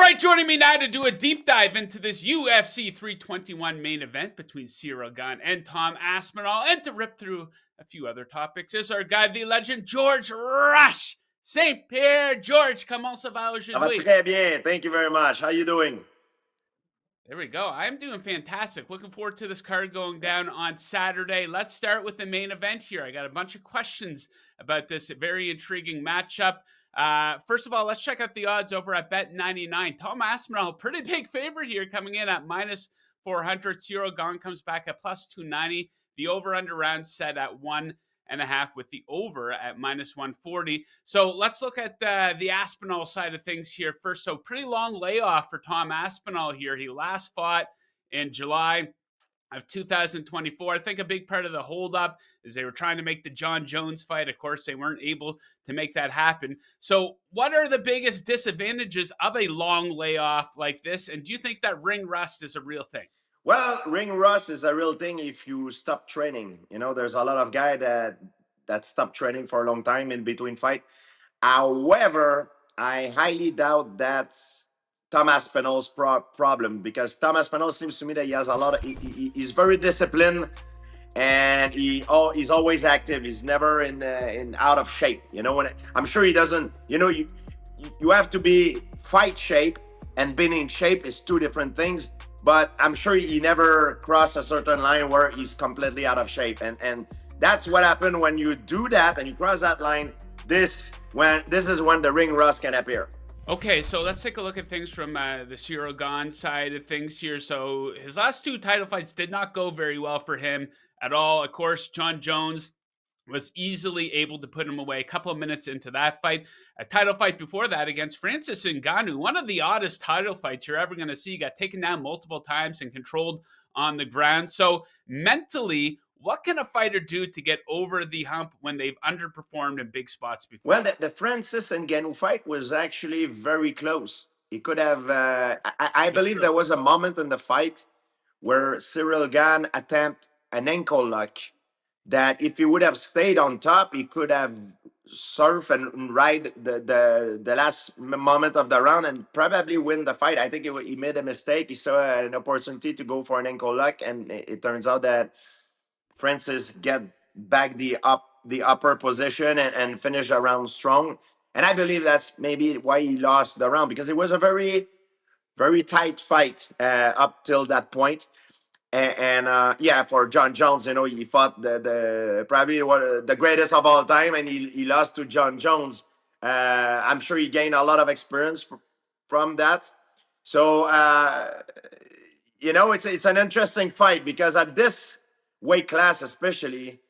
right, joining me now to do a deep dive into this UFC 321 main event between Cyril Gane and Tom Aspinall, and to rip through a few other topics is our guy, the legend, Georges St-Pierre. George, comment ça va aujourd'hui? Ça va très bien. Thank you very much. How you doing? There we go. I'm doing fantastic. Looking forward to this card going down on Saturday. Let's start with the main event here. I got a bunch of questions about this very intriguing matchup. First of all, let's check out the odds over at Bet99. Tom Aspinall, pretty big favorite here, coming in at minus 400. Cyril Gane comes back at plus 290. The over-under round set at 1.5 with the over at minus 140. So let's look at the Aspinall side of things here first. So pretty long layoff for Tom Aspinall here. He last fought in July of 2024. I think a big part of the holdup is they were trying to make the Jon Jones fight. Of course, they weren't able to make that happen. So what are the biggest disadvantages of a long layoff like this? And do you think that ring rust is a real thing? Well, ring rust is a real thing if you stop training. You know, there's a lot of guys that stop training for a long time in between fight. However, I highly doubt that's Tom Aspinall's problem, because Tom Aspinall seems to me that he has a lot of. He's very disciplined, and he's always active. He's never in out of shape. You know, I'm sure he doesn't. You know, you have to be fight shape, and being in shape is two different things. But I'm sure he never crossed a certain line where he's completely out of shape. And that's what happened when you do that and you cross that line. This is when the ring rust can appear. Okay, so let's take a look at things from the Cyril Gane side of things here. So his last two title fights did not go very well for him at all. Of course, Jon Jones was easily able to put him away a couple of minutes into that fight. A title fight before that against Francis Ngannou, one of the oddest title fights you're ever going to see. Got taken down multiple times and controlled on the ground. So mentally, what can a fighter do to get over the hump when they've underperformed in big spots before? Well, the Francis Ngannou fight was actually very close. He could have. I believe there was a moment in the fight where Cyril Gane attempted an ankle lock that if he would have stayed on top, he could have surf and ride the last moment of the round and probably win the fight. I think he made a mistake. He saw an opportunity to go for an ankle lock, and it turns out that Francis get back the upper position and finish the round strong. And I believe that's maybe why he lost the round, because it was a very, very tight fight up till that point. Yeah, for Jon Jones, you know, he fought the probably the greatest of all time, and he lost to Jon Jones. I'm sure he gained a lot of experience from that. So you know, it's an interesting fight, because at this weight class, especially,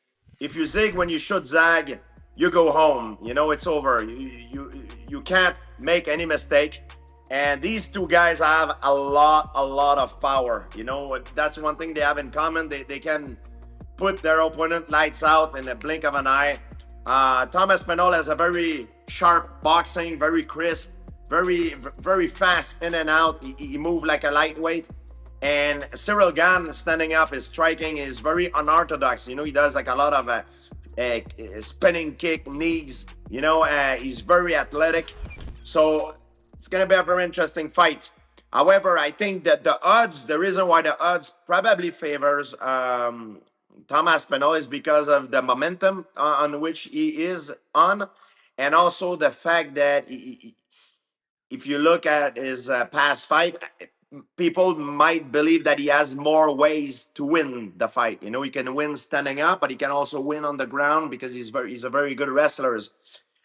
if you zig when you should zag, you go home. You know, it's over. You can't make any mistake. And these two guys have a lot of power. You know, that's one thing they have in common. They can put their opponent lights out in a blink of an eye. Tom Aspinall has a very sharp boxing, very crisp, very fast in and out. He moves like a lightweight. And Cyril Gane, standing up, his striking is very unorthodox. You know, he does like a lot of spinning kick, knees. You know, he's very athletic. So it's going to be a very interesting fight. However, I think that the reason why the odds probably favors Tom Aspinall is because of the momentum on which he is on, and also the fact that if you look at his past fight, people might believe that he has more ways to win the fight. You know, he can win standing up, but he can also win on the ground, because he's a very good wrestler,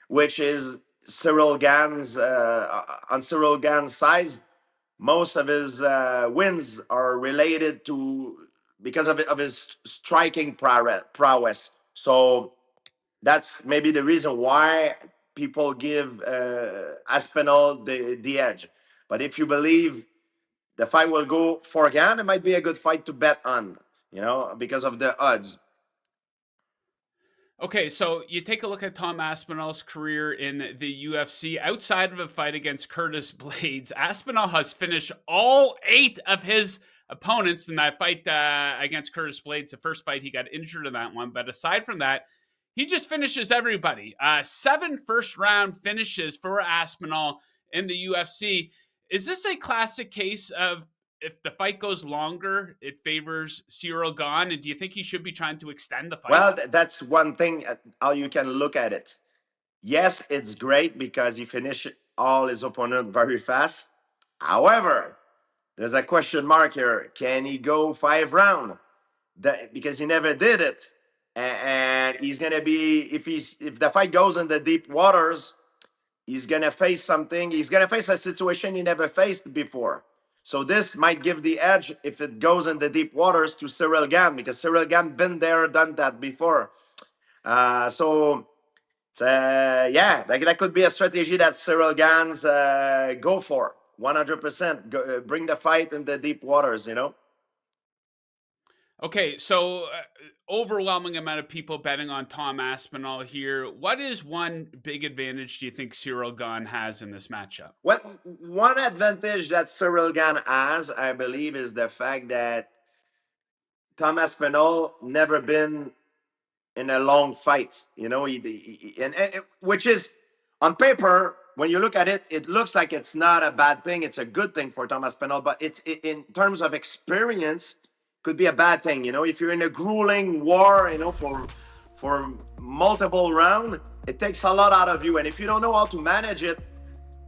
which is Cyril Gane's on Cyril Gane's side. Most of his wins are related to because of his striking prowess. So that's maybe the reason why people give Aspinall the edge. But if you believe the fight will go for Gane, it might be a good fight to bet on, you know, because of the odds. Okay, so you take a look at Tom Aspinall's career in the UFC. Outside of a fight against Curtis Blades, Aspinall has finished all 8 of his opponents in that fight against Curtis Blades. The first fight, he got injured in that one. But aside from that, he just finishes everybody. 7 first-round finishes for Aspinall in the UFC. Is this a classic case of if the fight goes longer, it favors Cyril Gane? And do you think he should be trying to extend the fight? Well, that's one thing how you can look at it. Yes, it's great because he finished all his opponent very fast. However, there's a question mark here. Can he go 5 rounds? Because he never did it, and he's gonna be if the fight goes in the deep waters, he's gonna face something. He's gonna face a situation he never faced before. So this might give the edge if it goes in the deep waters to Cyril Gane because Cyril Gane been there, done that before. So yeah, that could be a strategy that Cyril Gane's go for 100%. Bring the fight in the deep waters, you know. Okay, so overwhelming amount of people betting on Tom Aspinall here. What is one big advantage do you think Cyril Gane has in this matchup? What one advantage that Cyril Gane has, I believe, is the fact that Tom Aspinall never been in a long fight. You know, and which is on paper when you look at it, it looks like it's not a bad thing. It's a good thing for Thomas Penal, but in terms of experience, could be a bad thing. You know, if you're in a grueling war, you know, for multiple rounds, it takes a lot out of you, and if you don't know how to manage it,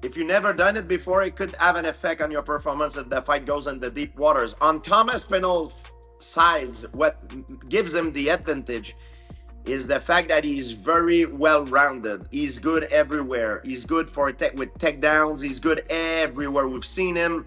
if you've never done it before, it could have an effect on your performance if the fight goes in the deep waters. On Thomas Penal's sides, what gives him the advantage is the fact that he's very well-rounded. He's good everywhere. He's good for with takedowns. He's good everywhere. We've seen him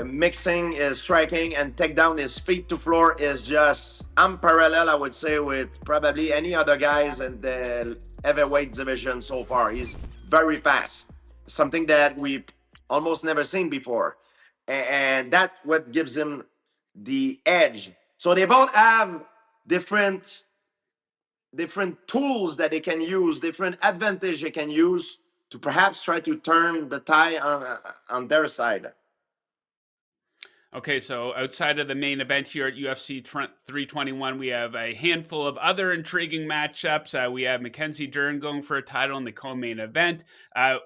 mixing his striking and takedown. His feet to floor is just unparalleled, I would say, with probably any other guys in the heavyweight division so far. He's very fast, something that we've almost never seen before. And that's what gives him the edge. So they both have different tools that they can use, different advantage they can use to perhaps try to turn the tie on their side. Okay, so outside of the main event here at UFC 321, we have a handful of other intriguing matchups. We have Mackenie Dern going for a title in the co-main event.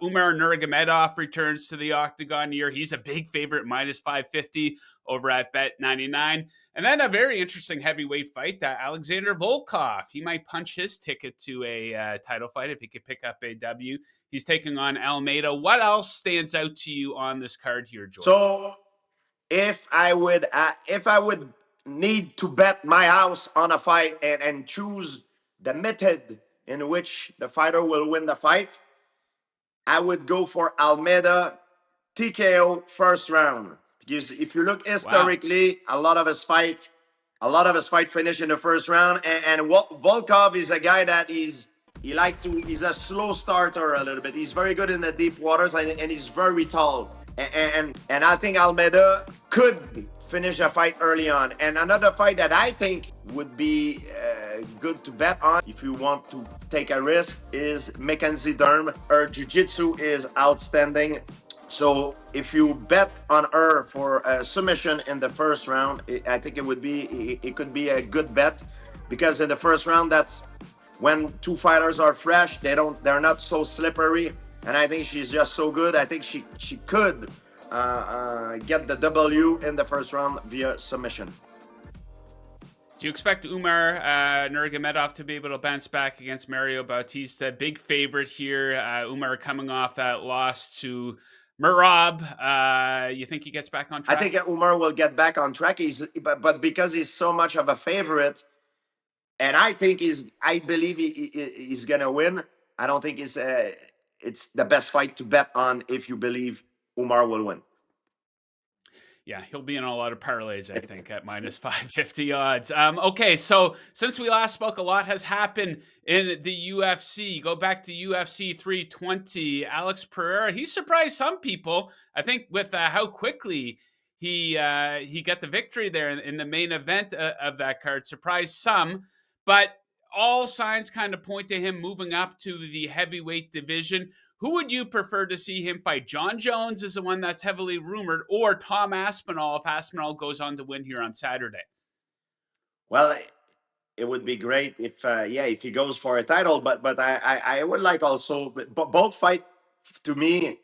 Umar Nurmagomedov returns to the octagon here. He's a big favorite, minus 550 over at Bet99. And then a very interesting heavyweight fight, Alexander Volkov. He might punch his ticket to a title fight if he could pick up a W. He's taking on Almeida. What else stands out to you on this card here, George? So if I would need to bet my house on a fight and choose the method in which the fighter will win the fight, I would go for Almeida TKO first round. Because if you look historically, a lot of his fight finish in the first round. And Volkov is a guy that he's a slow starter a little bit. He's very good in the deep waters and he's very tall. And I think Almeida could finish a fight early on. And another fight that I think would be good to bet on if you want to take a risk is Mackenie Dern. Her jiu-jitsu is outstanding. So if you bet on her for a submission in the first round, I think it could be a good bet because in the first round, that's when two fighters are fresh. They're not so slippery, and I think she's just so good. I think she could get the W in the first round via submission. Do you expect Umar Nurmagomedov to be able to bounce back against Mario Bautista? Big favorite here. Umar coming off that loss to Merab. You think he gets back on track? I think Umar will get back on track. But because he's so much of a favorite, and I believe he's gonna win. I don't think it's the best fight to bet on if you believe Umar will win. Yeah, he'll be in a lot of parlays, I think, at minus 550 odds. Okay, so since we last spoke, a lot has happened in the UFC. Go back to UFC 320. Alex Pereira, he surprised some people, I think, with how quickly he got the victory there in the main event of that card. Surprised some, but all signs kind of point to him moving up to the heavyweight division. Who would you prefer to see him fight? John Jones is the one that's heavily rumored, or Tom Aspinall if Aspinall goes on to win here on Saturday? Well, it would be great if he goes for a title, but I would like also both fight to me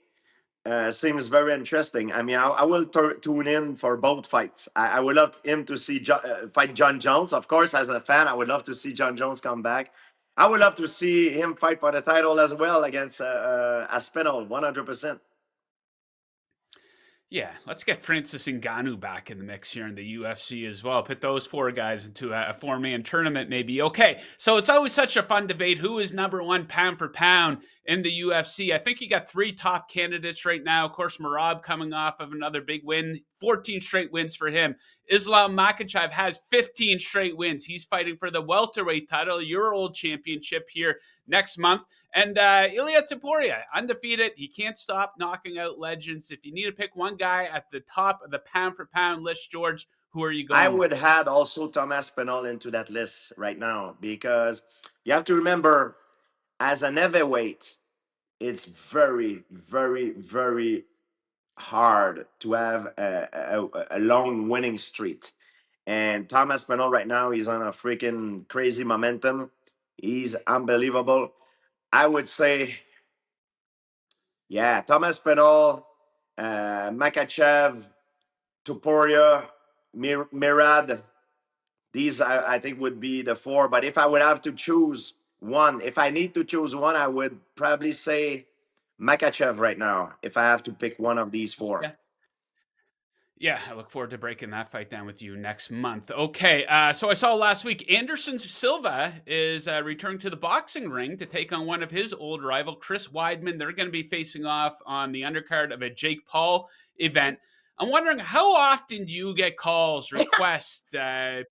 seems very interesting. I mean, I will tune in for both fights. I would love him to see fight John Jones. Of course, as a fan, I would love to see John Jones come back. I would love to see him fight for the title as well against Aspinall, 100%. Yeah, let's get Francis Ngannou back in the mix here in the UFC as well. Put those four guys into a four-man tournament, maybe. Okay, so it's always such a fun debate. Who is number one pound for pound in the UFC? I think you got three top candidates right now. Of course, Merab coming off of another big win, 14 straight wins for him. Islam Makhachev has 15 straight wins. He's fighting for the welterweight title, your old championship here next month. And Ilia Topuria, undefeated. He can't stop knocking out legends. If you need to pick one guy at the top of the pound for pound list, George, who are you going I with? would add also Thomas Aspinall into that list right now because you have to remember, as an heavyweight, it's very, very, very hard to have a long winning streak. And Thomas Aspinall right now, he's on a freaking crazy momentum. He's unbelievable. I would say, yeah, Thomas Aspinall, Makhachev, Topuria, Mirad. These I think would be the four. But if I would have to choose one, if I need to choose one, I would probably say Makachev right now. If I have to pick one of these four. Yeah. Yeah, I look forward to breaking that fight down with you next month. Okay, so I saw last week Anderson Silva is returning to the boxing ring to take on one of his old rival, Chris Weidman. They're going to be facing off on the undercard of a Jake Paul event. I'm wondering, how often do you get calls, requests,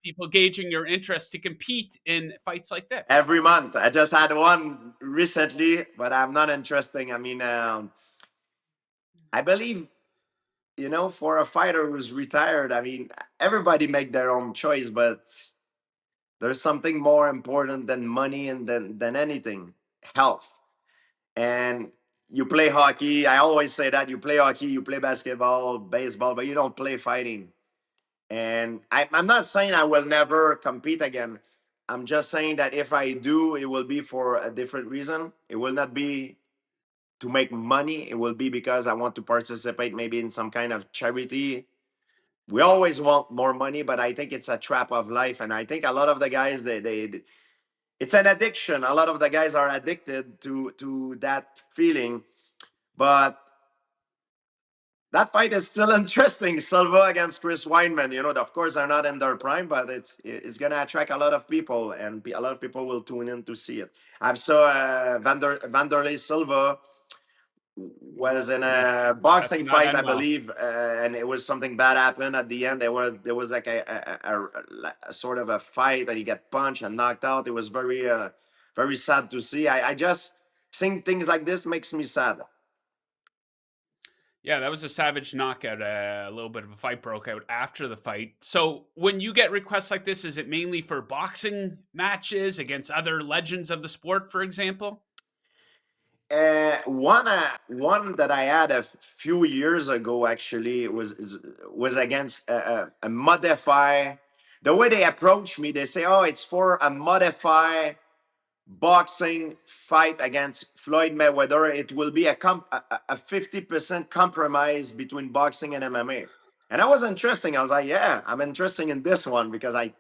people gauging your interest to compete in fights like this? Every month. I just had one recently, but I'm not interested. I mean, I believe, for a fighter who's retired, I mean, everybody make their own choice, but there's something more important than money and than anything, health. And you play hockey. I always say that you play hockey, you play basketball, baseball, but you don't play fighting. And I'm not saying I will never compete again. I'm just saying that if I do, it will be for a different reason. It will not be to make money. It will be because I want to participate maybe in some kind of charity. We always want more money, but I think it's a trap of life. And I think a lot of the guys, they it's an addiction. A lot of the guys are addicted to that feeling. But that fight is still interesting. Silva against Chris Weidman. Of course, they're not in their prime, but it's gonna attract a lot of people, and a lot of people will tune in to see it. I saw Vanderlei Silva was in Oof, a that's boxing not fight, I end well. believe, and it was something bad happened at the end. There was like a sort of a fight that he got punched and knocked out. It was very very sad to see. I just think things like this makes me sad. Yeah, that was a savage knockout. A little bit of a fight broke out after the fight. So, when you get requests like this, is it mainly for boxing matches against other legends of the sport, for example? One that I had a few years ago actually was against a modify. The way they approach me, they say, "Oh, it's for a modify boxing fight against Floyd Mayweather. It will be a 50% compromise between boxing and MMA." And that was interesting. I was like, "Yeah, I'm interested in this one because I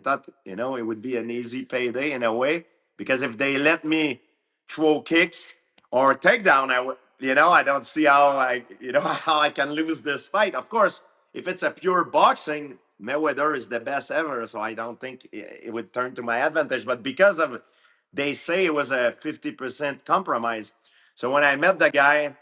thought it would be an easy payday in a way because if they let me throw kicks or takedown, I don't see how how I can lose this fight. Of course, if it's a pure boxing, Mayweather is the best ever, so I don't think it would turn to my advantage. But because of they say it was a 50% compromise. So when I met the guy,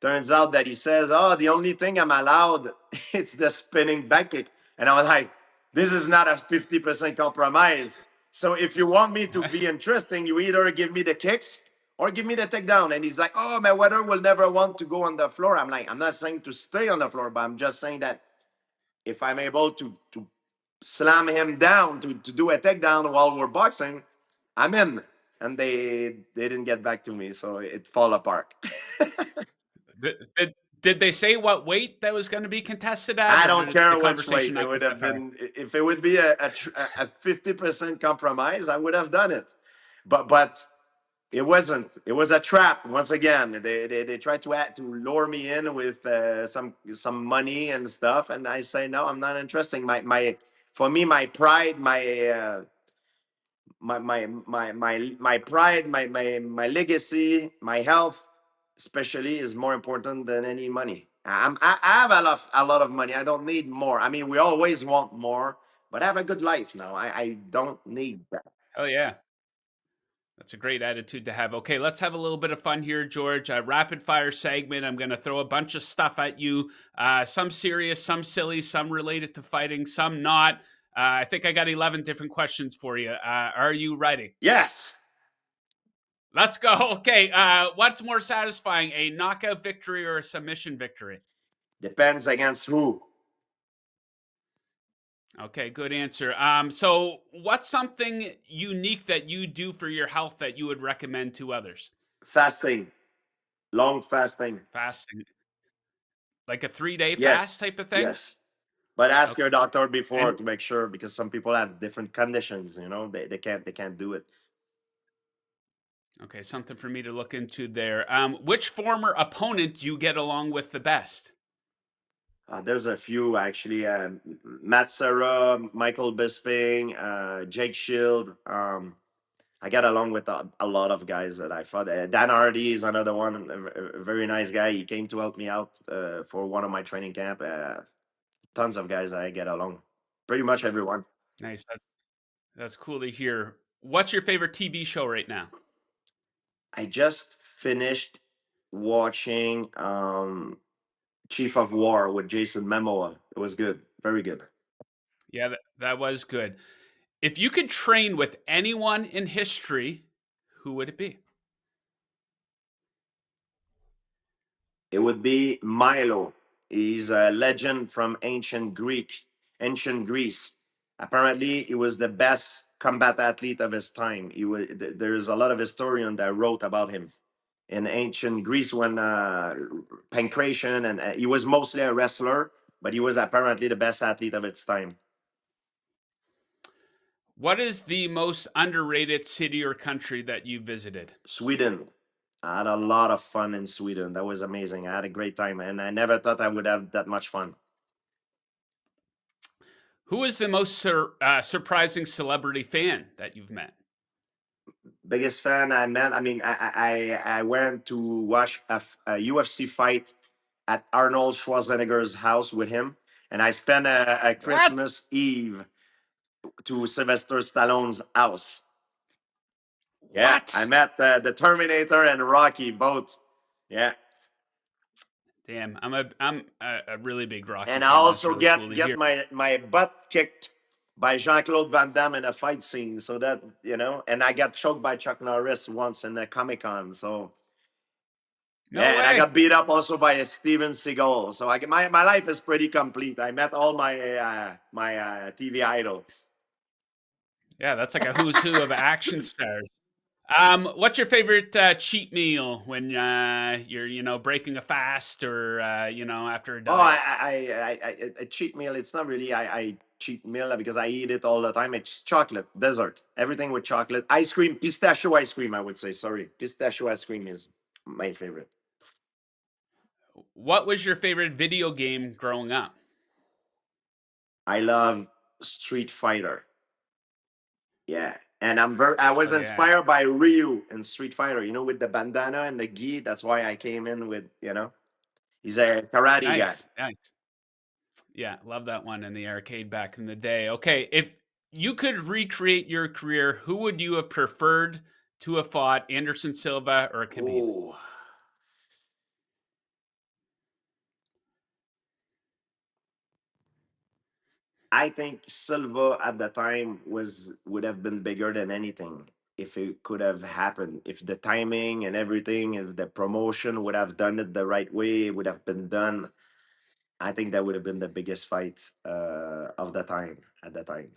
turns out that he says, "Oh, the only thing I'm allowed it's the spinning back kick." And I was like, "This is not a 50% compromise. So if you want me to be interesting, you either give me the kicks or give me the takedown." And he's like, "Oh, Mayweather will never want to go on the floor." I'm like, "I'm not saying to stay on the floor, but I'm just saying that if I'm able to slam him down to do a takedown while we're boxing, I'm in." And they didn't get back to me, so it fall apart. Did they say what weight that was going to be contested at, I or don't did the care which conversation weight. It not would get that have far? been if it would be a 50% compromise, I would have done it. But It wasn't. It was a trap. Once again, they tried to lure me in with some money and stuff, and I say no, I'm not interested. My for me, my pride, my pride, my legacy, my health, especially, is more important than any money. I have a lot of money. I don't need more. I mean, we always want more, but I have a good life now. I don't need that. Oh yeah. That's a great attitude to have. Okay, let's have a little bit of fun here, George. Rapid fire segment. I'm going to throw a bunch of stuff at you. Some serious, some silly, some related to fighting, some not. I think I got 11 different questions for you. Are you ready? Yes, Let's go. Okay. What's more satisfying, a knockout victory or a submission victory? depends against who. Okay, good answer. So what's something unique that you do for your health that you would recommend to others? Fasting, long fasting. Fasting, like a 3-day fast Yes, type of thing? yes. But ask your Okay. doctor before And to make sure, because some people have different conditions. They can't do it. okay, something for me to look into there. Which former opponent do you get along with the best? There's a few actually. Matt Serra, Michael Bisping, Jake Shield. I got along with a lot of guys that I fought. Dan Hardy is another one, a very nice guy. He came to help me out for one of my training camp. Tons of guys I get along. Pretty much everyone. Nice. That's cool to hear. What's your favorite TV show right now? I just finished watching Chief of War with Jason Momoa. It was good, very good. Yeah, that was good. If you could train with anyone in history, who would it be? It would be Milo. He's a legend from ancient Greece. Apparently, he was the best combat athlete of his time. There's a lot of historian that wrote about him in ancient Greece when pancration, and he was mostly a wrestler, but he was apparently the best athlete of its time. What is the most underrated city or country that you visited? Sweden. I had a lot of fun in Sweden. That was amazing. I had a great time, and I never thought I would have that much fun. Who is the most surprising celebrity fan that you've met? Biggest fan I met. I mean, I went to watch a UFC fight at Arnold Schwarzenegger's house with him, and I spent a What? Christmas Eve to Sylvester Stallone's house. Yeah, I What? met the Terminator and Rocky both. Yeah, Damn, I'm a really big Rocky and I fan. That's also really cool get to get hear. my butt kicked by Jean-Claude Van Damme in a fight scene. So that, and I got choked by Chuck Norris once in a Comic Con. So No yeah, and I got way. beat up also by a Steven Seagal. So my life is pretty complete. I met all my TV idol. Yeah, that's like a who's who of action stars. What's your favorite cheat meal when you're breaking a fast or after a Oh, diet? a cheat meal. It's not really I cheat meal because I eat it all the time. It's chocolate, dessert, everything with chocolate, ice cream, pistachio ice cream. I would say, sorry, pistachio ice cream is my favorite. What was your favorite video game growing up? I love Street Fighter. Yeah, and I was Oh yeah, inspired by Ryu in Street Fighter. With the bandana and the gi. That's why I came in with. He's a karate guy. nice, nice. Yeah, love that one in the arcade back in the day. Okay, if you could recreate your career, who would you have preferred to have fought, Anderson Silva or Khabib? Oh, I think Silva at the time would have been bigger than anything if it could have happened. If the timing and everything, if the promotion would have done it the right way, it would have been done. I think that would have been the biggest fight of the time at the time,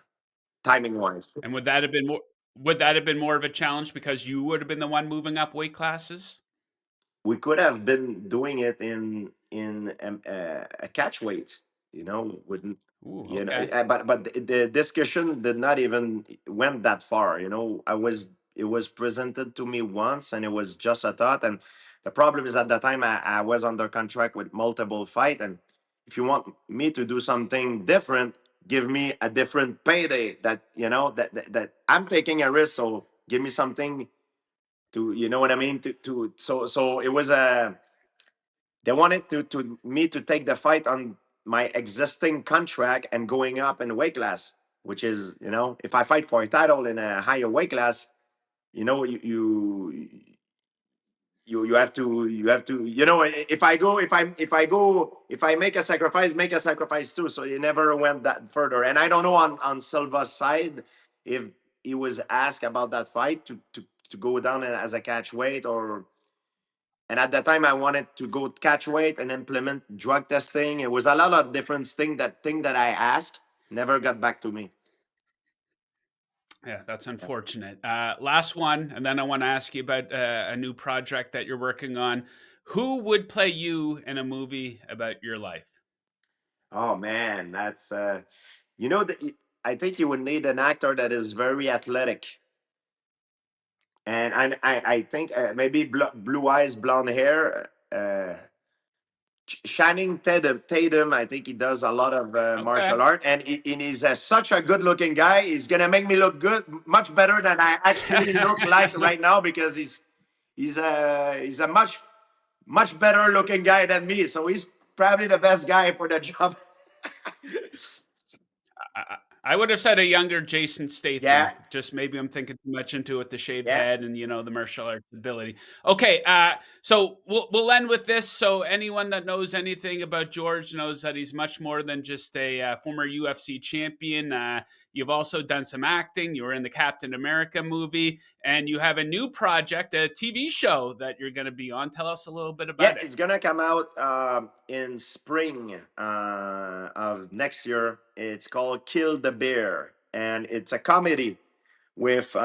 timing wise. And would that have been more of a challenge because you would have been the one moving up weight classes? We could have been doing it in a catch weight, with Ooh, okay. but the discussion did not even went that far. I was it was presented to me once, and it was just a thought. And the problem is, at the time, I was under contract with multiple fight, and if you want me to do something different, give me a different payday. That that I'm taking a risk, so give me something to, you know what I mean. So it was a, they wanted to me to take the fight on my existing contract and going up in weight class, which is, if I fight for a title in a higher weight class, you have to, if I go, if I make a sacrifice too. So you never went that further. And I don't know on Silva's side if he was asked about that fight to go down as a catch weight, or, and at that time I wanted to go catch weight and implement drug testing. It was a lot of different thing that I asked never got back to me. Yeah, that's unfortunate. Last one, and then I want to ask you about a new project that you're working on. Who would play you in a movie about your life? Oh man, that's I think you would need an actor that is very athletic, and I think maybe blue eyes, blonde hair. Shining Tatum, I think he does a lot of Okay. martial art, and he's such a good-looking guy. He's gonna make me look good, much better than I actually look like right now, because he's a much better looking guy than me. So he's probably the best guy for the job. I would have said a younger Jason Yeah, Statham. Just maybe I'm thinking too much into it, with the shaved yeah. head and the martial arts ability. Okay, so we'll end with this. So anyone that knows anything about George knows that he's much more than just a former UFC champion. You've also done some acting. You were in the Captain America movie, and you have a new project, a TV show that you're going to be on. Tell us a little bit Yeah, about it. it's gonna come out in spring of next year. It's called Kill the Bear, and it's a comedy with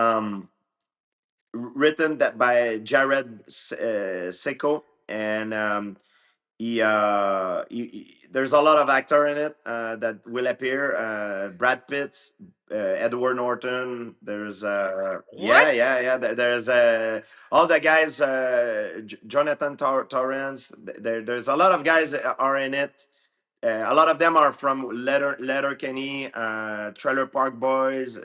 written that by Jared Seko, and there's a lot of actor in it that will appear. Brad Pitt, Edward Norton. There's yeah, What? yeah, yeah. There's all the guys. Jonathan Torrance. There's a lot of guys that are in it. A lot of them are from Letterkenny, Trailer Park Boys.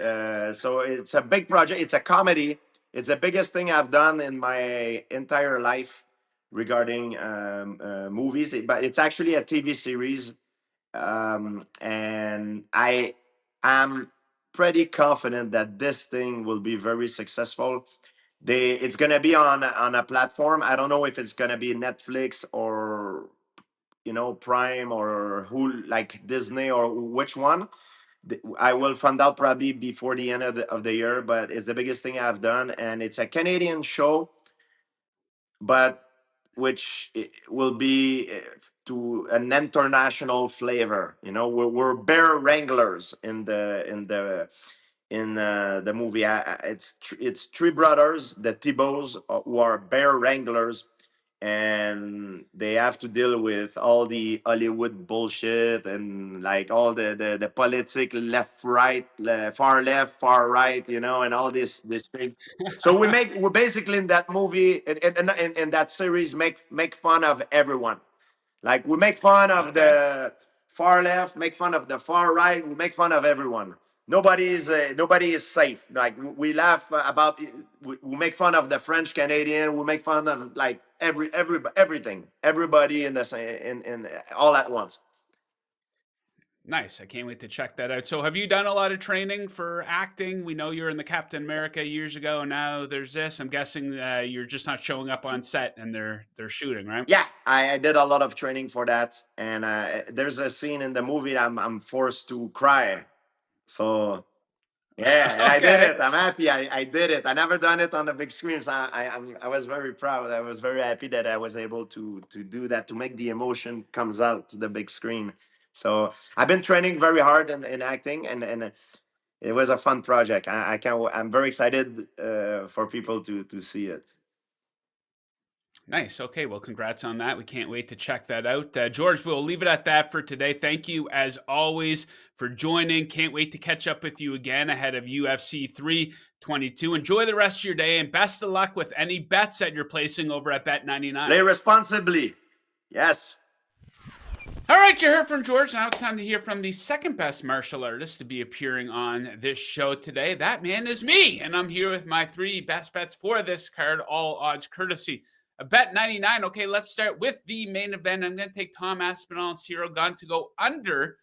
So it's a big project. It's a comedy. It's the biggest thing I've done in my entire life regarding movies. But it's actually a TV series, and I am pretty confident that this thing will be very successful. It's gonna be on a platform. I don't know if it's gonna be Netflix or Prime or who, like Disney, or which one. I will find out probably before the end of the year, but it's the biggest thing I've done, and it's a Canadian show, but which will be to an international flavor. We're bear wranglers in the movie. It's three brothers, the Thibauts, who are bear wranglers, and they have to deal with all the Hollywood bullshit, and like all the politic, left, right, far left, far right, and all this thing. So we're basically in that movie, in that series, make fun of everyone. Like, we make fun of Okay. the far left, make fun of the far right, we make fun of everyone. Nobody is safe. Like, we laugh about, we make fun of the French Canadian, we make fun of, like, everything, everybody in the in all at once. Nice. I can't wait to check that out. So, have you done a lot of training for acting? We know you were in the Captain America years ago. Now there's this. I'm guessing you're just not showing up on set and they're shooting, right? Yeah, I did a lot of training for that, and there's a scene in the movie that I'm forced to cry. So yeah, and I did Okay. it. I'm happy. I did it. I never done it on the big screen, so I was very proud. I was very happy that I was able to do that, to make the emotion comes out to the big screen. So I've been training very hard in acting, and it was a fun project. I'm very excited for people to see it. Nice. Okay. Well, congrats on that. We can't wait to check that out. George, we'll leave it at that for today. Thank you, as always, for joining. Can't wait to catch up with you again ahead of UFC 322. Enjoy the rest of your day and best of luck with any bets that you're placing over at Bet99. Play responsibly. Yes. All right, you heard from George. Now it's time to hear from the second best martial artist to be appearing on this show today. That man is me, and I'm here with my three best bets for this card, all odds courtesy of Bet99. Okay, let's start with the main event. I'm going to take Tom Aspinall and Cyril Gane to go under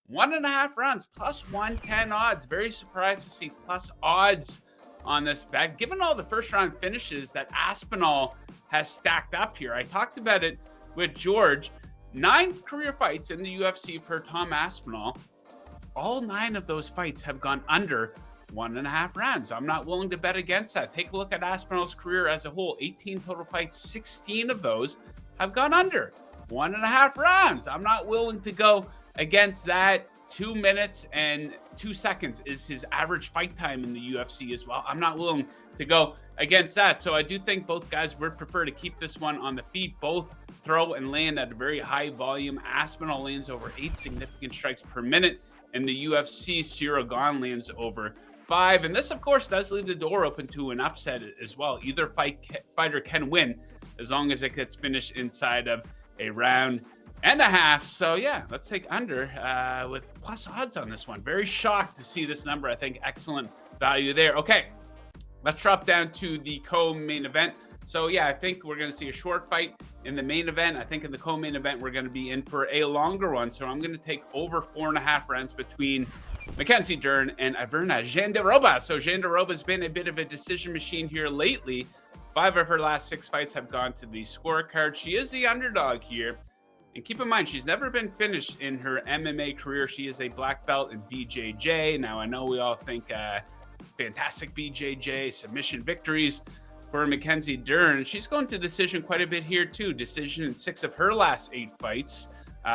1.5 rounds, plus 110 odds. Very surprised to see plus odds on this bet, given all the first round finishes that Aspinall has stacked up here. I talked about it with George. 9 career fights in the UFC for Tom Aspinall. All 9 of those fights have gone under 1.5 rounds. I'm not willing to bet against that. Take a look at Aspinall's career as a whole. 18 total fights, 16 of those have gone under 1.5 rounds. I'm not willing to go against that. 2 minutes and 2 seconds is his average fight time in the UFC as well. I'm not willing to go against that. So I do think both guys would prefer to keep this one on the feet. Both throw and land at a very high volume. Aspinall lands over 8 significant strikes per minute. In the UFC, Cyril Gane lands over 5. And this, of course, does leave the door open to an upset as well. Either fighter can win as long as it gets finished inside of a round and a half. So yeah, let's take under with plus odds on this one. Very shocked to see this number. I think excellent value there. Okay, let's drop down to the co-main event. So yeah, I think we're going to see a short fight in the main event. I think in the co-main event, we're going to be in for a longer one. So I'm going to take over 4.5 rounds between Mackenie Dern and Virna Jandiroba. So Jandiroba's been a bit of a decision machine here lately. 5 of her last 6 fights have gone to the scorecard. She is the underdog here. And keep in mind, she's never been finished in her MMA career. She is a black belt in BJJ. Now, I know we all think fantastic BJJ, submission victories for Mackenie Dern. She's going to decision quite a bit here, too. Decision in 6 of her last 8 fights.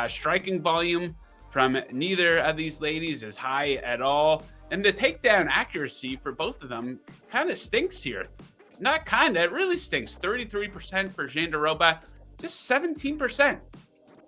Striking volume from neither of these ladies is high at all. And the takedown accuracy for both of them kind of stinks here. Not kind of, it really stinks. 33% for Jandiroba, just 17%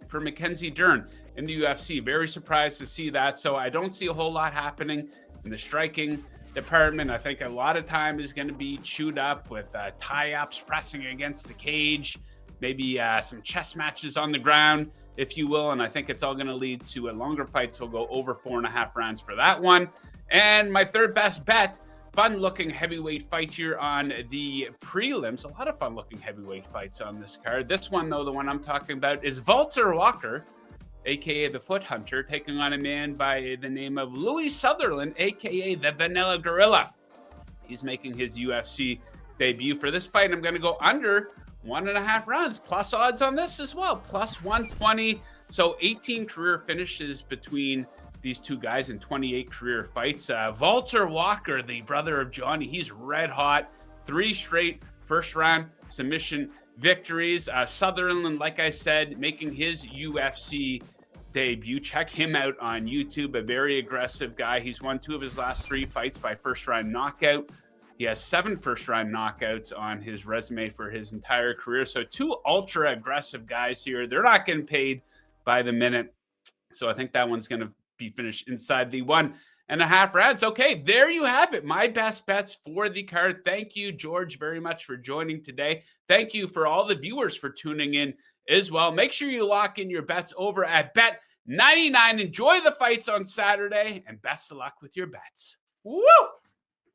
for Mackenie Dern in the UFC. Very surprised to see that. So I don't see a whole lot happening in the striking department. I think a lot of time is going to be chewed up with tie-ups, pressing against the cage, maybe some chess matches on the ground, if you will. And I think it's all going to lead to a longer fight. So we'll go over 4.5 rounds for that one. And my third best bet, fun-looking heavyweight fight here on the prelims. A lot of fun-looking heavyweight fights on this card. This one, though, the one I'm talking about, is Walter Walker, a.k.a. the Foot Hunter, taking on a man by the name of Louis Sutherland, a.k.a. the Vanilla Gorilla. He's making his UFC debut. For this fight, I'm going to go under 1.5 rounds. Plus odds on this as well, plus 120. So 18 career finishes between these two guys in 28 career fights. Walter Walker, the brother of Johnny, he's red hot. 3 straight first round submission victories. Sutherland, like I said, making his UFC debut. Check him out on YouTube. A very aggressive guy. He's won 2 of his last 3 fights by first round knockout. He has 7 first round knockouts on his resume for his entire career. So 2 ultra aggressive guys here. They're not getting paid by the minute. So I think that one's going to be finished inside the 1.5 rounds. Okay, there you have it. My best bets for the card. Thank you, George, very much for joining today. Thank you for all the viewers for tuning in as well. Make sure you lock in your bets over at Bet99. Enjoy the fights on Saturday, and best of luck with your bets. Woo!